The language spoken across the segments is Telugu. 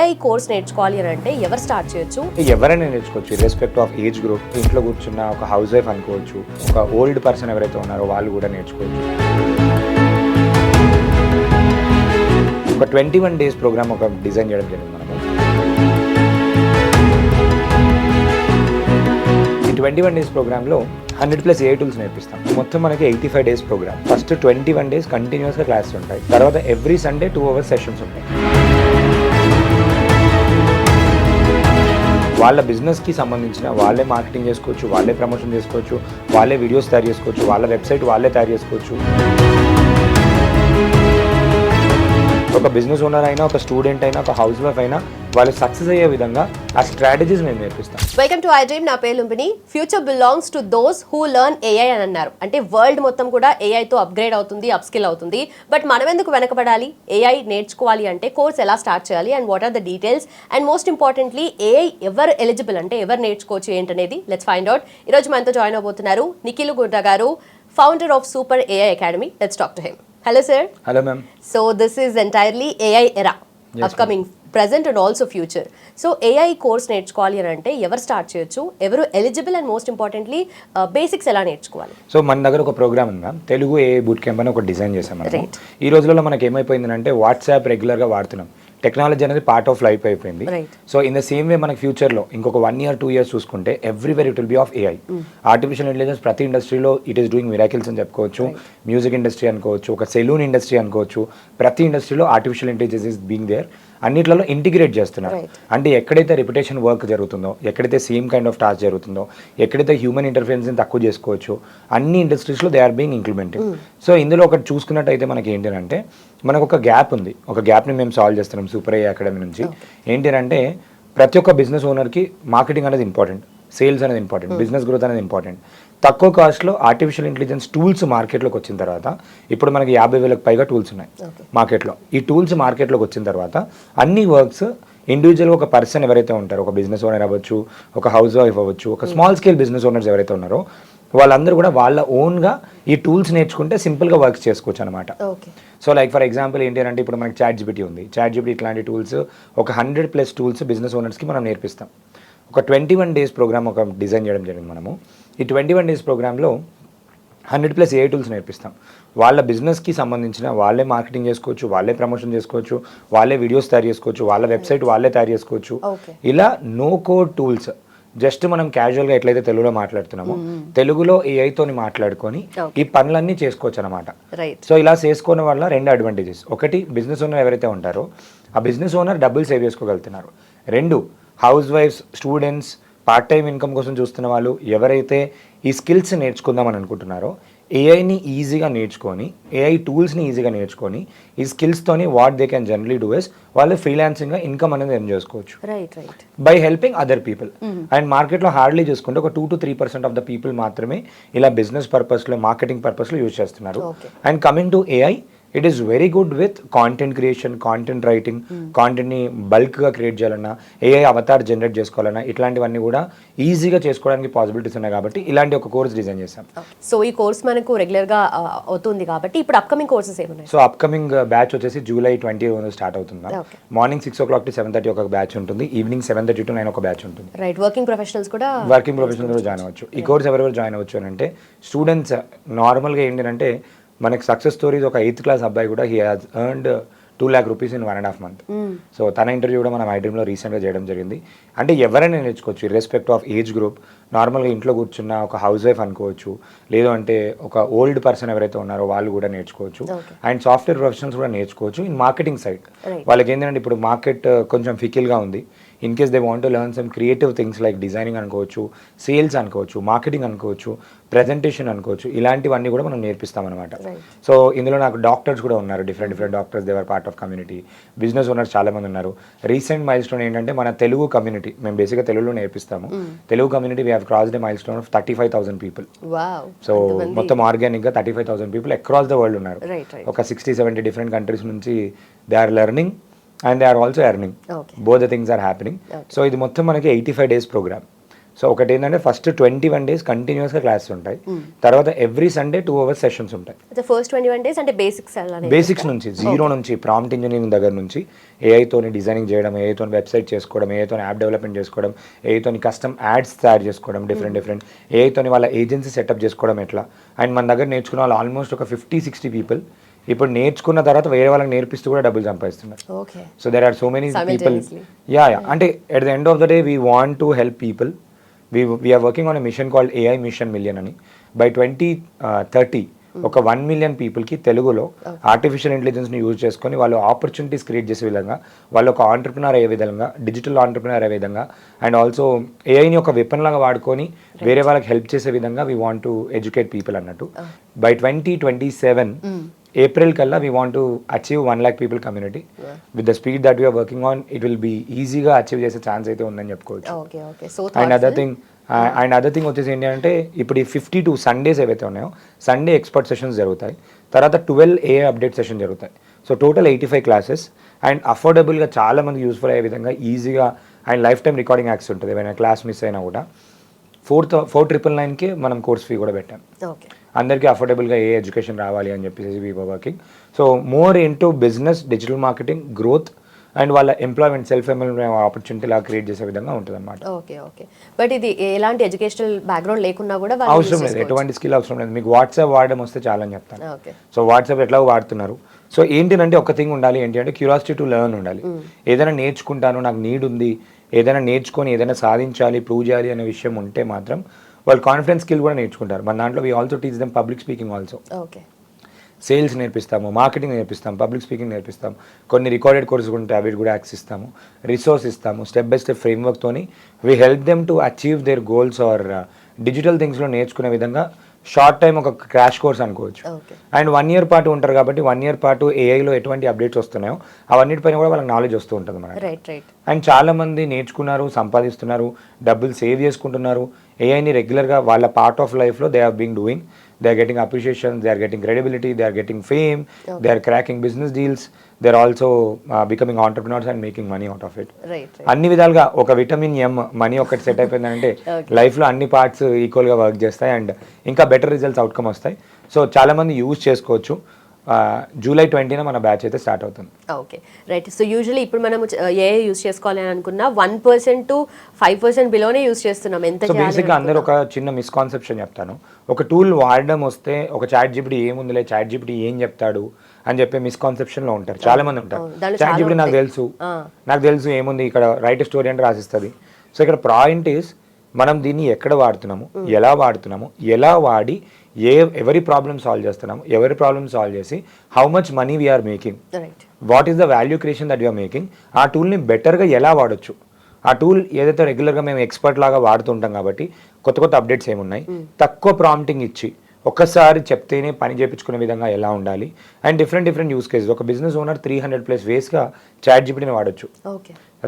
ఏఐ కోర్స్ నేర్చుకోవాలి అని అంటే ఎవరు స్టార్ట్ చేయొచ్చు? ఎవరైనా నేర్చుకోవచ్చు, రెస్పెక్ట్ ఆఫ్ ఏజ్ గ్రూప్. ఇంట్లో కూర్చున్న ఒక హౌస్ వైఫ్ అనుకోవచ్చు, ఒక ఓల్డ్ పర్సన్ ఎవరైతే ఉన్నారో వాళ్ళు కూడా నేర్చుకోవచ్చు. ఒక 21 days ప్రోగ్రామ్ ఒక డిజైన్ చేయడం జరిగింది మనము. ఈ 21 days ప్రోగ్రాంలో 100+ AI టూల్స్ నేర్పిస్తాం. మొత్తం మనకి 85 days ప్రోగ్రామ్. ఫస్ట్ 21 days కంటిన్యూస్గా క్లాసెస్ ఉంటాయి. తర్వాత ఎవ్రీ సండే 2 hours సెషన్స్ ఉంటాయి. వాళ్ళ బిజినెస్కి సంబంధించిన వాళ్ళే మార్కెటింగ్ చేసుకోవచ్చు, వాళ్ళే ప్రమోషన్ చేసుకోవచ్చు, వాళ్ళే వీడియోస్ తయారు చేసుకోవచ్చు, వాళ్ళ వెబ్సైట్ వాళ్ళే తయారు చేసుకోవచ్చు. ఒక బిజినెస్ ఓనర్ అయినా, ఒక స్టూడెంట్ అయినా, ఒక హౌస్ వైఫ్ అయినా వాళ్ళు సక్సెస్ అయ్యే విధంగా ఆ స్ట్రాటజీస్ మేము నేర్పిస్తాం. Welcome to iDream. నా పేరు Lumbini. Future belongs to those who learn AI అని అన్నారు. అంటే వరల్డ్ మొత్తం కూడా ఏఐతో అప్గ్రేడ్ అవుతుంది, అప్స్కిల్ అవుతుంది. బట్ మనం ఎందుకు వెనకబడాలి? ఏఐ నేర్చుకోవాలి అంటే కోర్స్ ఎలా స్టార్ట్ చేయాలి and what are the details and most importantly AI ఎవరు ఎలిజిబుల్, అంటే ఎవరు నేర్చుకోవచ్చు ఏంటనేది లెట్స్ ఫైండ్ అవుట్. ఈరోజు మనతో జాయిన్ అవబోతున్నారు నిఖిల్ గుడ్డా గారు, founder of super AI academy. Let's talk to him. Hello sir. Hello ma'am. So this is entirely AI era, yes, upcoming, present and also future. So AI course నేర్చుకోవాలి అని అంటే ఎవరు స్టార్ట్ చేయొచ్చు, ఎవరు eligible and most importantly basics ఎలా నేర్చుకోవాలి? సో మన దగ్గర ఒక ప్రోగ్రామ్ ఉంది ma'am, Telugu AI boot camp అని ఒక డిజైన్ చేసాం మనం. ఈ రోజుల్లో మనకి ఏమైపోయిందంటే వాట్సాప్ రెగ్యులర్గా వాడుతున్నాం. టెక్నాలజీ అనేది పార్ట్ ఆఫ్ లైఫ్ అయిపోయింది. So in the same way మనకి ఫ్యూచర్లో ఇంకొక 1 year 2 years చూసుకుంటే everywhere it will be of AI. Artificial intelligence ప్రతి ఇండస్ట్రీలో ఇట్ ఈస్ డూయింగ్ మిరాకిల్స్ అని చెప్పుకోవచ్చు. మ్యూజిక్ ఇండస్ట్రీ అనుకోవచ్చు, ఒక సెలూన్ ఇండస్ట్రీ అనుకోవచ్చు, ప్రతి ఇండస్ట్రీలో artificial intelligence is being there. అన్నిట్లలో ఇంటిగ్రేట్ చేస్తున్నారు. అంటే ఎక్కడైతే రిపిటేషన్ వర్క్ జరుగుతుందో, ఎక్కడైతే సేమ్ కైండ్ ఆఫ్ టాస్క్ జరుగుతుందో, ఎక్కడైతే హ్యూమన్ ఇంటర్ఫరెన్స్ని తక్కువ చేసుకోవచ్చు, అన్ని ఇండస్ట్రీస్లో they are being implemented. So ఇందులో ఒకటి చూసుకున్నట్టయితే మనకి ఏంటంటే మనకు ఒక గ్యాప్ ఉంది. ఒక గ్యాప్ని మేము సాల్వ్ చేస్తున్నాం సూపర్ AI అకాడమీ నుంచి. ఏంటంటే ప్రతి ఒక్క బిజినెస్ ఓనర్కి మార్కెటింగ్ అనేది ఇంపార్టెంట్, సేల్స్ అనేది ఇంపార్టెంట్, బిజినెస్ గ్రోత్ అనేది ఇంపార్టెంట్. తక్కువ కాస్ట్లో ఆర్టిఫిషియల్ ఇంటెలిజెన్స్ టూల్స్ మార్కెట్లోకి వచ్చిన తర్వాత ఇప్పుడు మనకి 50,000కు పైగా టూల్స్ ఉన్నాయి మార్కెట్లో. ఈ టూల్స్ మార్కెట్లోకి వచ్చిన తర్వాత అన్ని వర్క్స్ ఇండివిజువల్గా ఒక పర్సన్ ఎవరైతే ఉంటారో, ఒక బిజినెస్ ఓనర్ అవ్వచ్చు, ఒక హౌస్ వైఫ్ అవ్వచ్చు, ఒక స్మాల్ స్కేల్ బిజినెస్ ఓనర్స్ ఎవరైతే ఉన్నారో వాళ్ళందరూ కూడా వాళ్ళ ఓన్గా ఈ టూల్స్ నేర్చుకుంటే సింపుల్గా వర్క్స్ చేసుకోవచ్చు అనమాట. సో లైక్ ఫర్ ఎగ్జాంపుల్ ఏంటి అంటే ఇప్పుడు మనకి ChatGPT ఉంది. ChatGPT ఇట్లాంటి టూల్స్ ఒక 100+ టూల్స్ బిజినెస్ ఓనర్స్కి మనం నేర్పిస్తాం. ఒక 21 days ప్రోగ్రామ్ ఒక డిజైన్ చేయడం జరిగింది మనము. ఈ 21 days ప్రోగ్రాంలో 100+ AI టూల్స్ నేర్పిస్తాం. వాళ్ళ బిజినెస్కి సంబంధించిన వాళ్ళే మార్కెటింగ్ చేసుకోవచ్చు, వాళ్ళే ప్రమోషన్ చేసుకోవచ్చు, వాళ్ళే వీడియోస్ తయారు చేసుకోవచ్చు, వాళ్ళ వెబ్సైట్ వాళ్ళే తయారు చేసుకోవచ్చు. ఇలా నో కోడ్ టూల్స్. జస్ట్ మనం క్యాజువల్గా ఎట్లయితే తెలుగులో మాట్లాడుతున్నామో తెలుగులో ఏఐతోని మాట్లాడుకొని ఈ పనులన్నీ చేసుకోవచ్చు అనమాట. సో ఇలా చేసుకోవడం వల్ల 2 అడ్వాంటేజెస్. ఒకటి, బిజినెస్ ఓనర్ ఎవరైతే ఉంటారో ఆ బిజినెస్ ఓనర్ డబ్బులు సేవ్ చేసుకోగలుగుతున్నారు. 2, హౌస్ వైఫ్స్, స్టూడెంట్స్, పార్ట్ టైం ఇన్కమ్ కోసం చూస్తున్న వాళ్ళు ఎవరైతే ఈ స్కిల్స్ నేర్చుకుందామని అనుకుంటున్నారో ఏఐని ఈజీగా నేర్చుకొని, ఏఐ టూల్స్ని ఈజీగా నేర్చుకొని ఈ స్కిల్స్తోని what they can generally do is వాళ్ళు ఫ్రీలాన్సింగ్గా ఇన్కమ్ అనేది ఎర్న్ చేసుకోవచ్చు by helping other people. And మార్కెట్లో హార్డ్లీ చూసుకుంటే ఒక 2 to 3% ఆఫ్ ద పీపుల్ మాత్రమే ఇలా బిజినెస్ పర్పస్లో, మార్కెటింగ్ పర్పస్లో యూజ్ చేస్తున్నారు. And coming to AI, it is very good with content creation, content writing, కాంటెంట్ని బల్క్గా క్రియేట్ చేయాలన్నా, ఏఐ అవతార్ జనరేట్ చేసుకోవాలన్నా ఇట్లాంటివన్నీ కూడా ఈజీగా చేసుకోవడానికి పాసిబిలిటీస్ ఉన్నాయి. కాబట్టి ఇలాంటి ఒక కోర్స్ డిజైన్ చేశాం. సో ఈ కోర్స్ మనకు రెగ్యులర్గా అవుతుంది కాబట్టి ఇప్పుడు అప్కమింగ్ కోర్సెస్ ఏమున్నాయి? సో అప్కమింగ్ బ్యాచ్ వచ్చేసి July 20 స్టార్ట్ అవుతుంది. మార్నింగ్ 6 o'clock to 7:30 ఒక బ్యాచ్ ఉంటుంది. ఈవినింగ్ 7:30 to 9 ఒక బ్యాచ్ ఉంటుంది. రైట్. వర్కింగ్ ప్రొఫెషనల్స్ కూడా జాయిన్ అవ్వచ్చు. ఈ కోర్స్ ఎవరెవరు జాయిన్ అవ్వచ్చు అని అంటే స్టూడెంట్స్. నార్మల్గా ఏంటంటే మనకి సక్సెస్ స్టోరీస్ ఒక 8th class అబ్బాయి కూడా he has earned 2 lakh rupees in 1.5 months. So తన ఇంటర్వ్యూ కూడా మనం iDreamలో రీసెంట్గా చేయడం జరిగింది. అంటే ఎవరైనా నేర్చుకోవచ్చు, రెస్పెక్ట్ ఆఫ్ ఏజ్ గ్రూప్. నార్మల్గా ఇంట్లో కూర్చున్న ఒక హౌస్ వైఫ్ అనుకోవచ్చు, లేదు అంటే ఒక ఓల్డ్ పర్సన్ ఎవరైతే ఉన్నారో వాళ్ళు కూడా నేర్చుకోవచ్చు. అండ్ సాఫ్ట్వేర్ ప్రొఫెషనల్స్ కూడా నేర్చుకోవచ్చు. ఇన్ మార్కెటింగ్ సైడ్ వాళ్ళకి ఏంటంటే ఇప్పుడు మార్కెట్ కొంచెం ఫికిల్గా ఉంది. In case they want to learn some creative things like designing అనుకోవచ్చు, సేల్స్ అనుకోవచ్చు, మార్కెటింగ్ అనుకోవచ్చు, ప్రెజెంటేషన్ అనుకోవచ్చు, ఇలాంటివన్నీ కూడా మనం నేర్పిస్తాం అనమాట. సో ఇందులో నాకు డాక్టర్స్ కూడా ఉన్నారు, different doctors, they are part of community. Business owners చాలా మంది ఉన్నారు. రీసెంట్ మైల్ స్టోన్ ఏంటంటే మన తెలుగు కమ్యూనిటీ, మేము బేసిక్గా తెలుగులో నేర్పిస్తాము. Telugu community we have crossed a milestone of 35,000 people. So మొత్తం ఆర్గానిక్గా 35,000 people అక్రాస్ ద వరల్డ్ ఉన్నారు. ఒక 60-70 డిఫరెంట్ కంట్రీస్ నుంచి they are learning and they are also earning. Both the things are happening. So ఇది మొత్తం మనకి 85 days ప్రోగ్రామ్. సో ఒకటి ఏంటంటే ఫస్ట్ 21 days కంటిన్యూస్గా క్లాసెస్ ఉంటాయి, తర్వాత ఎవ్రీ సండే 2 hours సెషన్స్ ఉంటాయి. ఫస్ట్ 21 days అంటే బేసిక్స్ నుంచి జీరో నుంచి ప్రాంప్ట్ ఇంజనీరింగ్ దగ్గర నుంచి ఏఐతోని డిజైనింగ్ చేయడం, ఏఐతోని వెబ్సైట్ చేసుకోవడం, ఏఐతోని యాప్ డెవలప్మెంట్ చేసుకోవడం, ఏఐతోని కస్టమ్ యాడ్స్ తయారు చేసుకోవడం, డిఫరెంట్ ఏఐతోని వాళ్ళ ఏజెన్సీ సెటప్ చేసుకోవడం ఎట్లా. అండ్ మన దగ్గర నేర్చుకున్న వాళ్ళు ఆల్మోస్ట్ ఒక 50-60 పీపుల్ ఇప్పుడు నేర్చుకున్న తర్వాత వేరే వాళ్ళకి నేర్పిస్తూ కూడా డబ్బులు సంపాదిస్తున్నారు. So there are so many people. Yeah అంటే at the end of the day we want to help people. We are working on a mission called AI Mission Million అని. By 2030 ఒక 1 million పీపుల్కి తెలుగులో ఆర్టిఫిషియల్ ఇంటెలిజెన్స్ని యూజ్ చేసుకొని వాళ్ళు ఆపర్చునిటీస్ క్రియేట్ చేసే విధంగా, వాళ్ళు ఒక ఆంటర్ప్రినర్ అయ్యే విధంగా, డిజిటల్ ఆంటర్ప్రినర్ అయ్యే విధంగా, అండ్ ఆల్సో ఏఐని ఒక వెపన్ లాగా వాడుకొని వేరే వాళ్ళకి హెల్ప్ చేసే విధంగా we want to educate people అన్నట్టు. బై 2027 April కల్లా we want to achieve 1 lakh people community. With the speed that we are working on, it will be ఈజీగా అచీవ్ చేసే ఛాన్స్ అయితే ఉందని చెప్పుకోవచ్చు. అండ్ అదర్ థింగ్ వచ్చేసి ఏంటి అంటే ఇప్పుడు ఈ 52 Sundays ఏవైతే ఉన్నాయో సండే ఎక్స్పర్ట్ సెషన్స్ జరుగుతాయి, తర్వాత 12 AI అప్డేట్ సెషన్ జరుగుతాయి. సో టోటల్ 85 క్లాసెస్ అండ్ అఫోర్డబుల్గా చాలా మంది యూస్ఫుల్ అయ్యే విధంగా ఈజీగా and life time recording access ఉంటుంది. ఏమైనా క్లాస్ మిస్ అయినా కూడా 4,999కే మనం కోర్స్ ఫీ కూడా పెట్టాం. అందరికీ అఫోర్డబుల్గా ఏ ఎడ్యుకేషన్ రావాలి అని చెప్పేసి we were working. So more into business, digital marketing, growth and వాళ్ళ ఎంప్లాయ్మెంట్, సెల్ఫ్ ఎంప్లాయ్మెంట్ ఆపర్చునిటీ లాగా క్రియేట్ చేసే విధంగా ఉంటుంది అనమాట. ఓకే. బట్ ఇది ఎలాంటి ఎడ్యుకేషనల్ బ్యాక్గ్రౌండ్ లేకున్నా కూడా అవసరం లేదు, ఎటువంటి స్కిల్ అవసరం లేదు. మీకు వాట్సాప్ వాడడం వస్తే చాలా అని చెప్తాను. సో వాట్సాప్ ఎట్లా వాడుతున్నారు. సో ఏంటంటే ఒక థింగ్ ఉండాలి, ఏంటి అంటే క్యూరియాసిటీ టు లెర్న్ ఉండాలి. ఏదైనా నేర్చుకుంటాను, నాకు నీడ్ ఉంది, ఏదైనా నేర్చుకొని ఏదైనా సాధించాలి, ప్రూవ్ చేయాలి అనే విషయం ఉంటే మాత్రం వాళ్ళు కాన్ఫిడెన్స్ స్కిల్ కూడా నేర్చుకుంటారు. మన దాంట్లో we also teach them public speaking also. Sales నేర్పిస్తాము, మార్కెటింగ్ నేర్పిస్తాము, పబ్లిక్ స్పీకింగ్ నేర్పిస్తాము, కొన్ని రికార్డెడ్ కోర్సెస్ ఉంటే అవి కూడా యాక్సెస్ ఇస్తాము, రిసోర్స్ ఇస్తాము. స్టెప్ బై స్టెప్ ఫ్రేమ్వర్క్తోని we help them to achieve their goals or digital థింగ్స్లో నేర్చుకునే విధంగా షార్ట్ టైం ఒక క్రాష్ కోర్స్ అనుకోవచ్చు. అండ్ 1 year పాటు ఉంటారు కాబట్టి 1 year పాటు ఏఐలో ఎటువంటి అప్డేట్స్ వస్తున్నాయో అవన్నిటిపైన కూడా వాళ్ళకి నాలెడ్జ్ వస్తూ ఉంటుంది మనకి. అండ్ చాలా మంది నేర్చుకున్నారు, సంపాదిస్తున్నారు, డబ్బులు సేవ్ చేసుకుంటున్నారు. ఏఐని రెగ్యులర్గా వాళ్ళ పార్ట్ ఆఫ్ లైఫ్లో they are being doing. They are getting appreciation, they are getting credibility, they are getting fame, they are cracking business deals, they are also becoming entrepreneurs and making money out of it. అన్ని విధాలుగా ఒక విటమిన్ ఎం మనీ ఒకటి సెట్ అయిపోయిందంటే లైఫ్లో అన్ని పార్ట్స్ ఈక్వల్గా వర్క్ చేస్తాయి అండ్ ఇంకా బెటర్ రిజల్ట్స్ అవుట్కమ్ వస్తాయి. సో చాలా మంది యూజ్ చేసుకోవచ్చు. July 20న మన బ్యాచ్ అయితే స్టార్ట్ అవుతుంది. Okay, right. సో యూజువల్లీ ఇప్పుడు మనం ఏఐ యూజ్ చేసుకోవాలి అని అనుకున్నా 1% to 5% బిలోనే యూజ్ చేస్తున్నాం. ఎంత బేసిక్గా అందరూ ఒక చిన్న మిస్కాన్సెప్షన్ చెప్తాను. ఒక టూల్ వాడడం వస్తే ఒక చాట్ జీపీటీ ఏముందిలే, చాట్ జీపీటీ ఏం చెప్తాడు అని చెప్పే మిస్కాన్సెప్షన్లో ఉంటారు చాలా మంది ఉంటారు. చాట్ జీపీటీ నాకు తెలుసు ఏముంది, ఇక్కడ రైట్ స్టోరీ అంటే రాసిస్తుంది. సో ఇక్కడ పాయింట్ ఈస్ మనం దీన్ని ఎక్కడ వాడుతున్నాము, ఎలా వాడి ఎవరి ప్రాబ్లమ్ సాల్వ్ చేస్తున్నాము, ఎవరి ప్రాబ్లమ్ సాల్వ్ చేసి how much money we are making, what is the value creation that you are making, ఆ టూల్ని బెటర్గా ఎలా వాడచ్చు. ఆ టూల్ ఏదైతే రెగ్యులర్గా మేము ఎక్స్పర్ట్ లాగా వాడుతుంటాం కాబట్టి కొత్త అప్డేట్స్ ఏమున్నాయి, తక్కువ ప్రాంప్టింగ్ ఇచ్చి ఒక్కసారి చెప్తేనే పని చేయించుకునే విధంగా ఎలా ఉండాలి అండ్ డిఫరెంట్ యూస్ కేసెస్. ఒక బిజినెస్ ఓనర్ 300+ వేస్గా చాట్ జీపీటీని వాడచ్చు.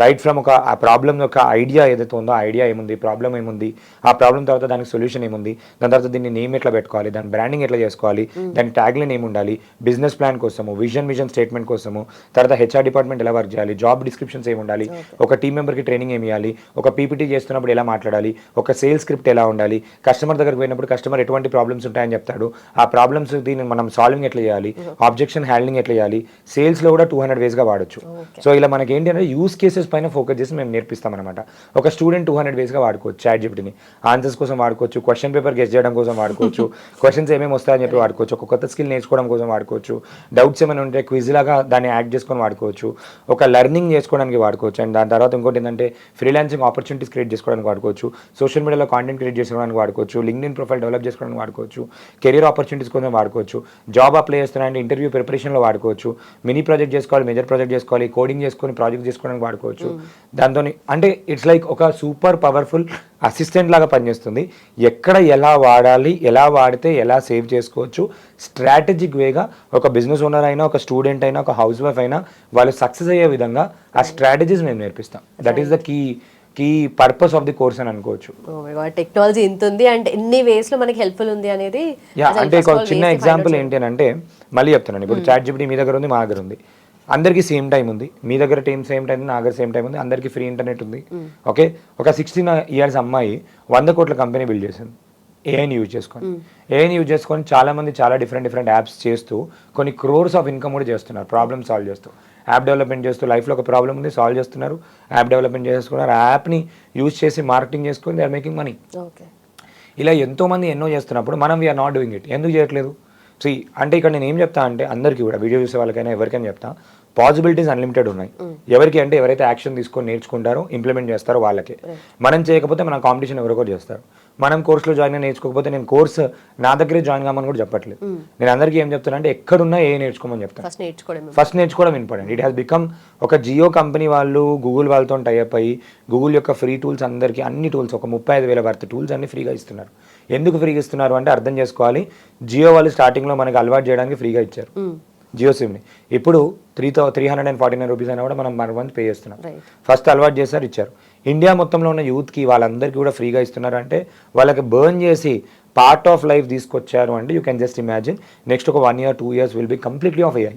రైట్ ఫ్రమ్ ఒక ఆ ప్రాబ్లమ్ యొక్క ఐడియా ఏదైతే ఉందో, ఐడియా ఏముంది, ప్రాబ్లం ఏముంది, ఆ ప్రాబ్లం తర్వాత దానికి సొల్యూషన్ ఏముంది, దాని తర్వాత దీన్ని నేమ్ ఎట్లా పెట్టుకోవాలి, దాని బ్రాండింగ్ ఎట్లా చేసుకోవాలి, దాని ట్యాగ్లైన్ ఏమి ఉండాలి, బిజినెస్ ప్లాన్ కోసము, విజన్ స్టేట్మెంట్ కోసము, తర్వాత హెచ్ఆర్ డిపార్ట్మెంట్ ఎలా వర్క్ చేయాలి, జాబ్ డిస్క్రిప్షన్స్ ఏమి ఉండాలి, ఒక టీమ్ మెంబర్కి ట్రైనింగ్ ఏమి ఇవ్వాలి, ఒక పీపీటీ చేస్తున్నప్పుడు ఎలా మాట్లాడాలి, ఒక సేల్స్ స్క్రిప్ట్ ఎలా ఉండాలి, కస్టమర్ దగ్గరికి పోయినప్పుడు కస్టమర్ ఎటువంటి ప్రాబ్లమ్స్ ఉంటాయని చెప్తాడు, ఆ ప్రాబ్లమ్స్ దీన్ని మనం సాల్వింగ్ ఎట్లా చేయాలి, ఆబ్జెక్షన్ హ్యాండ్లింగ్ ఎట్లా చేయాలి, సేల్స్లో కూడా 200 వేస్గా వాడచ్చు. సో ఇలా మనకి ఏంటి అంటే యూస్ కేసెస్ పైన ఫోకస్ చేసి మేము నేర్పిస్తాం అనమాట. ఒక స్టూడెంట్ 200 వేస్గా వాడుకోవచ్చు చాట్ జీపీటీని. ఆన్సర్స్ కోసం వాడుకోవచ్చు, క్వశ్చన్ పేపర్ గెస్ చేయడం కోసం వాడుకోవచ్చు, క్వశ్చన్స్ ఏమేమి వస్తాయని చెప్పి వాడుకోవచ్చు, ఒక కొత్త స్కిల్ నేర్చుకోవడం కోసం వాడుకోవచ్చు, డౌట్స్ ఏమైనా ఉంటే క్విజ్ లాగా దాన్ని యాక్ట్ చేసుకొని వాడుకోవచ్చు, ఒక లెర్నింగ్ చేసుకోవడానికి వాడుకోవచ్చు. అండ్ దాని తర్వాత ఇంకోటి ఏంటంటే ఫ్రీలాన్సింగ్ ఆపర్చునిటీస్ క్రియేట్ చేసుకోవడానికి వాడుకోవచ్చు, సోషల్ మీడియాలో కాంటెంట్ క్రియేట్ చేసుకోవడానికి వాడుకోవచ్చు, లింక్డ్ఇన్ ప్రొఫైల్ డెవలప్ చేసుకోవడానికి వాడుకోవచ్చు, కెరీర్ ఆపర్చునిటీస్ కోసం వాడుకోవచ్చు, జాబ్ అప్లై చేస్తున్నారంటే ఇంటర్వ్యూ ప్రిపరేషన్లో వాడుకోవచ్చు, మినీ ప్రాజెక్ట్ చేసుకోవాలి, మేజర్ ప్రాజెక్ట్ చేసుకోవాలి, కోడింగ్ చేసుకొని ప్రాజెక్ట్ చేసుకోవడానికి వాడుకోవచ్చు. దాంతో అంటే ఇట్స్ లైక్ ఒక సూపర్ పవర్ఫుల్ అసిస్టెంట్ లాగా పనిచేస్తుంది. ఎక్కడ ఎలా వాడాలి, ఎలా వాడితే ఎలా సేవ్ చేసుకోవచ్చు, స్ట్రాటజిక్ వేగా ఒక బిజినెస్ ఓనర్ అయినా, ఒక స్టూడెంట్ అయినా, ఒక హౌస్ వైఫ్ అయినా వాళ్ళు సక్సెస్ అయ్యే విధంగా ఆ స్ట్రాటజీస్ మేము నేర్పిస్తాం. That is the key purpose of the course అని అనుకోవచ్చు. టెక్నాలజీ ఇంత ఉంది అంటే ఎన్ని వేస్ లో మనకి హెల్ప్ఫుల్ ఉంది అనేది. అంటే ఒక చిన్న ఎగ్జాంపుల్ ఏంటి అంటే మళ్ళీ చెప్తున్నాను, ఇప్పుడు చాట్ జీపీటీ మీ దగ్గర ఉంది, మా దగ్గర ఉంది. అందరికీ సేమ్ టైం ఉంది, మీ దగ్గర సేమ్ టైం ఉంది, నా దగ్గర సేమ్ టైం ఉంది, అందరికీ ఫ్రీ ఇంటర్నెట్ ఉంది. ఓకే, ఒక 16 years అమ్మాయి 100 కోట్ల కంపెనీ బిల్డ్ చేసింది ఏఐని యూజ్ చేసుకొని చాలా మంది చాలా డిఫరెంట్ యాప్స్ చేస్తూ కొన్ని క్రోర్స్ ఆఫ్ ఇన్కమ్ కూడా చేస్తున్నారు, ప్రాబ్లమ్ సాల్వ్ చేస్తూ, యాప్ డెవలప్మెంట్ చేస్తూ. లైఫ్లో ఒక ప్రాబ్లం ఉంది, సాల్వ్ చేస్తున్నారు, యాప్ డెవలప్మెంట్ చేసుకున్నారు, యాప్ని యూజ్ చేసి మార్కెటింగ్ చేసుకొని దే ఆర్ మేకింగ్ మనీ. ఇలా ఎంతోమంది ఎన్నో చేస్తున్నప్పుడు మనం వీఆర్ నాట్ డూయింగ్ ఇట్, ఎందుకు చేయట్లేదు? సో అంటే ఇక్కడ నేను ఏం చెప్తా అంటే అందరికీ కూడా వీడియో చూసే వాళ్ళకైనా ఎవరికైనా చెప్తా, పాసిబిలిటీస్ అన్లిమిటెడ్ ఉన్నాయి. ఎవరికి అంటే ఎవరైతే యాక్షన్ తీసుకొని నేర్చుకుంటారో ఇంప్లిమెంట్ చేస్తారో వాళ్ళకే. మనం చేయకపోతే మన కాంపిటీషన్ ఎవరికో చేస్తారు. మనం కోర్సులో జాయిన్ నేర్చుకోకపోతే నేను కోర్స్ నా దగ్గరే జాయిన్ కామని కూడా చెప్పట్లేదు. నేను అందరికీ ఏం చెప్తాను అంటే ఎక్కడున్నా ఏ నేర్చుకోమని చెప్తాను. ఫస్ట్ నేర్చుకోవడం ఇంపార్టెంట్. ఇట్ హ్యాస్ బికమ్ ఒక జియో కంపెనీ వాళ్ళు గూగుల్ వాళ్ళతో టైఅప్ అయ్యి గూగుల్ యొక్క ఫ్రీ టూల్స్ అందరికీ అన్ని టూల్స్ ఒక 35,000 వర్త్ టూల్స్ అన్ని ఫ్రీగా ఇస్తున్నారు. ఎందుకు ఫ్రీగా ఇస్తున్నారు అంటే అర్థం చేసుకోవాలి, జియో వాళ్ళు స్టార్టింగ్లో మనకి అలవాటు చేయడానికి ఫ్రీగా ఇచ్చారు జియో సిమ్ని. ఇప్పుడు 349 రూపీస్ అయినా కూడా మనం మంత్ పే చేస్తున్నాం. ఫస్ట్ అలవాటు చేశారు, ఇచ్చారు. ఇండియా మొత్తంలో ఉన్న యూత్కి వాళ్ళందరికీ కూడా ఫ్రీగా ఇస్తున్నారు అంటే వాళ్ళకి బర్న్ చేసి పార్ట్ ఆఫ్ లైఫ్ తీసుకొచ్చారు అంటే you can just imagine next ఒక 1 year 2 years will be completely off AI.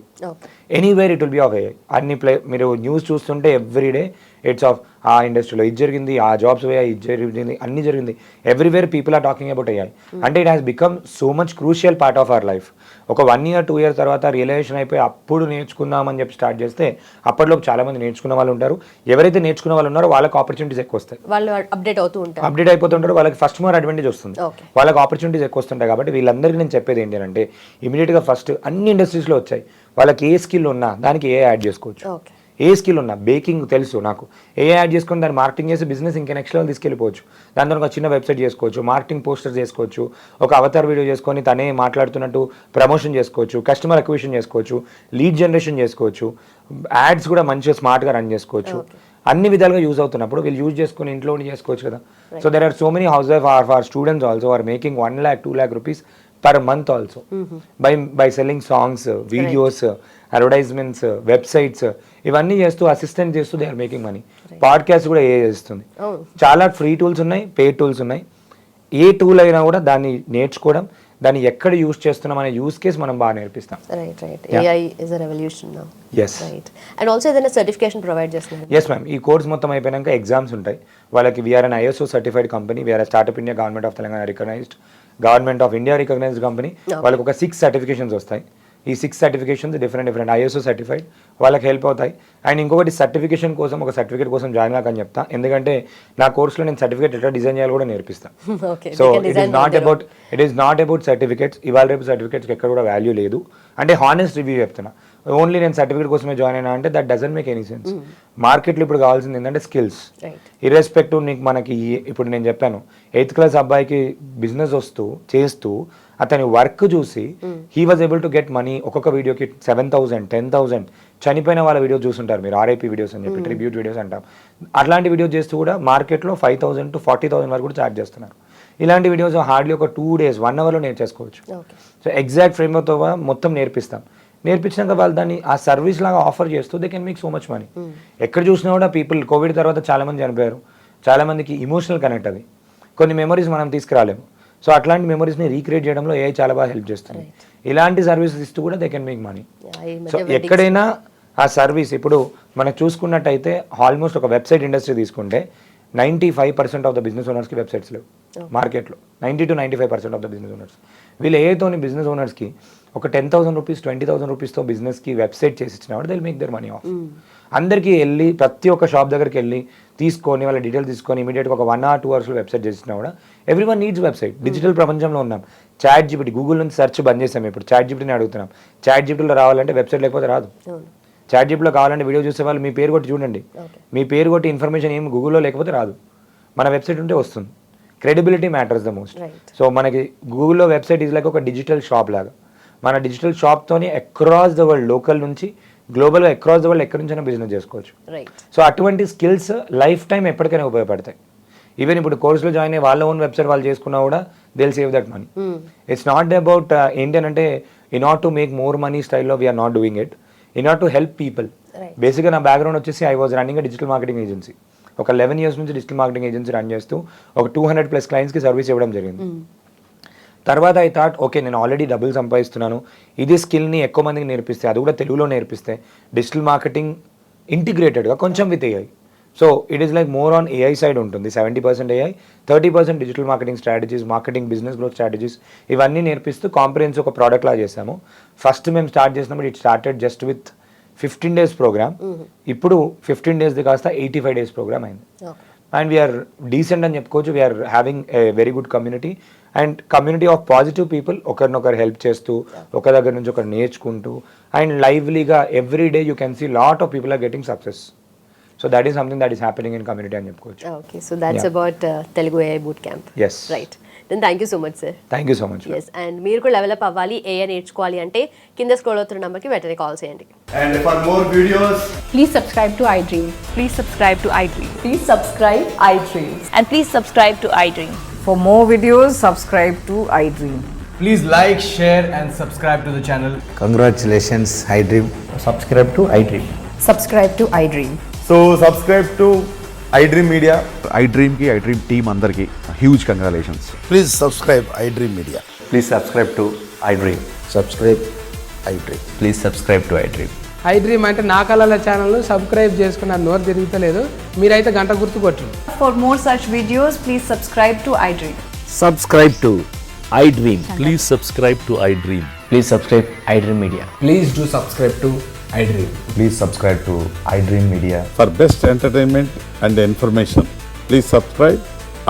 Anywhere it will be of AI. అన్ని మీరు న్యూస్ చూస్తుంటే ఎవ్రీడే ఇట్స్ ఆఫ్ ఆ ఇండస్ట్రీలో ఇది జరిగింది, ఆ జాబ్స్ పోయాయి, ఇది జరిగింది, అన్ని జరిగింది. Everywhere people are talking about AI. అంటే it has become so much crucial part of our life. ఒక 1 year 2 years తర్వాత రియలైజేషన్ అయిపోయి అప్పుడు నేర్చుకుందామని చెప్పి స్టార్ట్ చేస్తే అప్పట్లో చాలా మంది నేర్చుకున్న వాళ్ళు ఉంటారు. ఎవరైతే నేర్చుకున్న వాళ్ళు ఉన్నారో వాళ్ళకి ఆపర్చునిటీస్ ఎక్కువ వస్తాయి, వాళ్ళు అప్డేట్ అయిపోతుంటారు, వాళ్ళకి ఫస్ట్ మోర్ అడ్వాంటేజ్ వస్తుంది, వాళ్ళకి ఆపర్చునిటీస్ ఎక్కువ వస్తుంటాయి. కాబట్టి వీళ్ళందరికీ నేను చెప్పేది ఏంటి అంటే ఇమీడియట్గా ఫస్ట్ అన్ని ఇండస్ట్రీస్లో వచ్చాయి, వాళ్ళకి ఏ స్కిల్ ఉన్నా దానికి ఏ యాడ్ చేసుకోవచ్చు. ఏ స్కిల్ ఉన్నా, బేకింగ్ తెలుసు నాకు, ఏ యాడ్ చేసుకొని దాన్ని మార్కెటింగ్ చేసి బిజినెస్ ఇంకా నెక్స్ట్ లెవెల్ తీసుకెళ్ళిపోవచ్చు. దాంతో ఒక చిన్న వెబ్సైట్ చేసుకోవచ్చు, మార్కెటింగ్ పోస్టర్స్ చేసుకోవచ్చు, ఒక అవతార్ వీడియో చేసుకొని తనే మాట్లాడుతున్నట్టు ప్రమోషన్ చేసుకోవచ్చు, కస్టమర్ అక్విజిషన్ చేసుకోవచ్చు, లీడ్ జనరేషన్ చేసుకోవచ్చు, యాడ్స్ కూడా మంచిగా స్మార్ట్గా రన్ చేసుకోవచ్చు. అన్ని విధాలుగా యూజ్ అవుతున్నప్పుడు వీళ్ళు యూజ్ చేసుకుని ఇంట్లో చేసుకోవచ్చు కదా. So there are so many housewife or students also are making 1 lakh 2 lakh rupees per month also by selling songs, videos, advertisements, websites ఇవన్నీ చేస్తూ అసిస్టెంట్ చేస్తూ they are making money. Podcast కూడా ఏ చేస్తుంది. చాలా ఫ్రీ టూల్స్ ఉన్నాయి, పెయిడ్ టూల్స్ ఉన్నాయి. ఏ టూల్ అయినా కూడా దాన్ని నేర్చుకోవడం, దాన్ని ఎక్కడ యూజ్ చేస్తున్నాం అనే యూజ్ కేస్ మనం బాగా నేర్పిస్తాం. AI is a revolution now. Yes. Right. And also ఏదైనా సర్టిఫికేషన్ ప్రొవైడ్ చేస్తున్నారు? Yes ma'am. ఈ కోర్స్ మొత్తం అయిపోయాక ఎగ్జామ్స్ ఉంటాయి వాళ్ళకి. We're an ISO certified company, we're startup India, government of Telangana recognised, government of India recognised company. వాళ్ళకి ఒక 6 సర్టిఫికేషన్స్ వస్తాయి. ఈ 6 సర్టిఫికేషన్స్ డిఫరెంట్ ISO సర్టిఫైడ్ వాళ్ళకి హెల్ప్ అవుతాయి. అండ్ ఇంకొకటి సర్టిఫికేషన్ కోసం, ఒక సర్టిఫికేట్ కోసం జాయిన్ కాకని చెప్తా. ఎందుకంటే నా కోర్సులో నేను సర్టిఫికేట్ ఎట్లా డిజైన్ చేయాలి కూడా నేర్పిస్తాను. So it is not about certificates. ఇవాళ రేపు సర్టిఫికేట్స్కి ఎక్కడ కూడా వాల్యూ లేదు. అంటే హానెస్ట్ రివ్యూ చెప్తున్నా. ఓన్లీ నేను సర్టిఫికేట్ కోసమే జాయిన్ అయినా అంటే that doesn't make any sense. మార్కెట్లో ఇప్పుడు కావాల్సింది ఏంటంటే స్కిల్స్. ఇర్రెస్పెక్టివ్ నీకు మనకి ఇప్పుడు నేను చెప్పాను 8th class అబ్బాయికి బిజినెస్ చేస్తూ అతని వర్క్ చూసి he was able to get money. ఒక్కొక్క వీడియోకి 7,000 10,000 చనిపోయిన వాళ్ళ వీడియోస్ చూస్తుంటారు మీరు, RIP వీడియోస్ అని చెప్పి, ట్రిబ్యూట్ వీడియోస్ అంటాం. అట్లాంటి వీడియోస్ చేస్తూ కూడా మార్కెట్లో 5,000 to 40,000 వరకు కూడా ఛార్జ్ చేస్తున్నారు. ఇలాంటి వీడియోస్ హార్డ్లీ ఒక 2 days 1 hourలో నేర్చేసుకోవచ్చు. సో ఎగ్జాక్ట్ ఫ్రేమ్వర్క్తో మొత్తం నేర్పించినాక వాళ్ళు దాన్ని ఆ సర్వీస్ లాగా ఆఫర్ చేస్తూ they can make so much money. ఎక్కడ చూసినా కూడా పీపుల్, కోవిడ్ తర్వాత చాలా మంది చనిపోయారు, చాలా మందికి ఇమోషనల్ కనెక్ట్ అది, కొన్ని మెమరీస్ మనం తీసుకురాలేము. సో అట్లాంటి మెమరీస్ని రీక్రియేట్ చేయడంలో AI చాలా బాగా హెల్ప్ చేస్తుంది. ఇలాంటి సర్వీసెస్ ఇస్తూ కూడా they can make money. So ఎక్కడైనా ఆ సర్వీస్, ఇప్పుడు మనం చూసుకున్నట్టయితే ఆల్మోస్ట్ ఒక వెబ్సైట్ ఇండస్ట్రీ తీసుకుంటే 95% ఆఫ్ ద బిజినెస్ ఓనర్స్కి వెబ్సైట్స్ లేవు మార్కెట్లో. 90 to 95% of the business owners. వీళ్ళు ఏతోని బిజినెస్ ఓనర్స్కి ఒక 10,000 రూపీస్ 20,000 రూపీస్తో బిజినెస్కి వెబ్సైట్ చేసి ఇచ్చినా కూడా they will make their money of. అందరికీ వెళ్ళి ప్రతి ఒక్క షాప్ దగ్గరికి వెళ్ళి తీసుకొని వాళ్ళ డీటెయిల్స్ తీసుకొని ఇమీడియట్గా ఒక 1 or 2 hours వెబ్సైట్ చేసినా కూడా ఎవ్రీవన్ నీడ్స్ వెబ్సైట్. డిజిటల్ ప్రపంచంలో ఉన్నాం. ChatGPT, గూగుల్ నుంచి సెర్చ్ బంద్ చేసాం, ఇప్పుడు ChatGPTని అడుగుతున్నాం. ChatGPTలో రావాలంటే వెబ్సైట్ లేకపోతే రాదు. ChatGPTలో కావాలంటే వీడియో చూసే వాళ్ళు మీ పేరు కొట్టి చూడండి, మీ పేరు కొట్టి ఇన్ఫర్మేషన్ ఏమి గూగుల్లో లేకపోతే రాదు, మన వెబ్సైట్ ఉంటే వస్తుంది. Credibility matters the most. So మనకి గూగుల్లో వెబ్సైట్ ఈజ్ లైక్ ఒక డిజిటల్ షాప్ లాగా. మన డిజిటల్ షాప్తోని అక్రాస్ ద వరల్డ్, లోకల్ నుంచి గ్లోబల్గా అక్రాస్ ద వరల్డ్ ఎక్కడి నుంచైనా బిజినెస్ చేసుకోవచ్చు. సో అటువంటి స్కిల్స్ లైఫ్ టైం ఎప్పటికైనా ఉపయోగపడతాయి. ఈవెన్ ఇప్పుడు కోర్సులో జాయిన్ అయ్యి వాళ్ళ ఓన్ వెబ్సైట్ వాళ్ళు చేసుకున్నా కూడా they will save that money. It's not about ఏంటంటే in order to make more money స్టైల్లో we are not doing it, in order to help people. బేసిక్గా నా బ్యాక్గ్రౌండ్ వచ్చేసి I was running digital marketing agency. ఒక 11 years నుంచి డిజిటల్ మార్కెటింగ్ ఏజెన్సీ రన్ చేస్తూ ఒక 200+ clientsకి సర్వీస్ ఇవ్వడం జరిగింది. తర్వాత ఐ థాట్ ఓకే నేను ఆల్రెడీ డబ్బులు సంపాదిస్తున్నాను, ఇది స్కిల్ని ఎక్కువ మందికి నేర్పిస్తే, అది కూడా తెలుగులో నేర్పిస్తే డిజిటల్ మార్కెటింగ్ ఇంటిగ్రేటెడ్గా కొంచెం with AI. So it is like more on AI side ఉంటుంది. 70% AI, 30% digital marketing strategies, marketing business growth strategies ఇవన్నీ నేర్పిస్తూ కాంప్రహెన్సివ్ ఒక ప్రోడక్ట్ లా చేసాము. ఫస్ట్ మేము స్టార్ట్ చేసినప్పుడు it started just with 15 days program. ఇప్పుడు 15 days కాస్త 85 days ప్రోగ్రామ్ అయింది. అండ్ వీఆర్ డీసెంట్ అని చెప్పుకోవచ్చు. We are having a very good community and community of positive people, ఒకరినొకరు హెల్ప్ చేస్తూ, ఒక దగ్గర నుంచి ఒకరు నేర్చుకుంటూ, అండ్ లైవ్లీగా every day you can see lot of people are getting success. So that is something that is happening in community అని చెప్పుకోవచ్చు. Okay, so that's about Telugu AI boot camp. Yes, right. Then thank you so much sir. Thank you so much. Yes, and మీరు కూడా డెవలప్ అవ్వాలి, ఏఐ నేర్చుకోవాలి అంటే కింద స్క్రోల్ అవుతున్న నెంబర్కి వెంటనే కాల్ చేయండి. And for more videos, Please subscribe to iDream. Please subscribe to iDream. Please subscribe iDream. And please subscribe to iDream. For more videos, subscribe to iDream. please like, share and subscribe to the channel. Congratulations, iDream. Subscribe to iDream. Subscribe to iDream. So subscribe to iDream Media. iDream ki iDream team andarki huge congratulations. Please subscribe iDream Media. Please subscribe to iDream. Subscribe iDream. Please subscribe to iDream. iDream అంటే నా కళల ఛానల్ సబ్స్క్రైబ్ చేసుకున్న నోరు తిరుగుతలేదు, మీరైతే గంట గుర్తు కొట్టండి. For more such videos, please subscribe to iDream. Subscribe to iDream. Please subscribe to iDream. Please subscribe iDream Media. Please do subscribe to iDream. Please subscribe to iDream Media. For best entertainment and information, please subscribe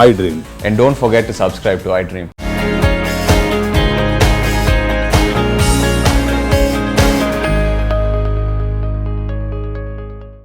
iDream. And don't forget to subscribe to iDream.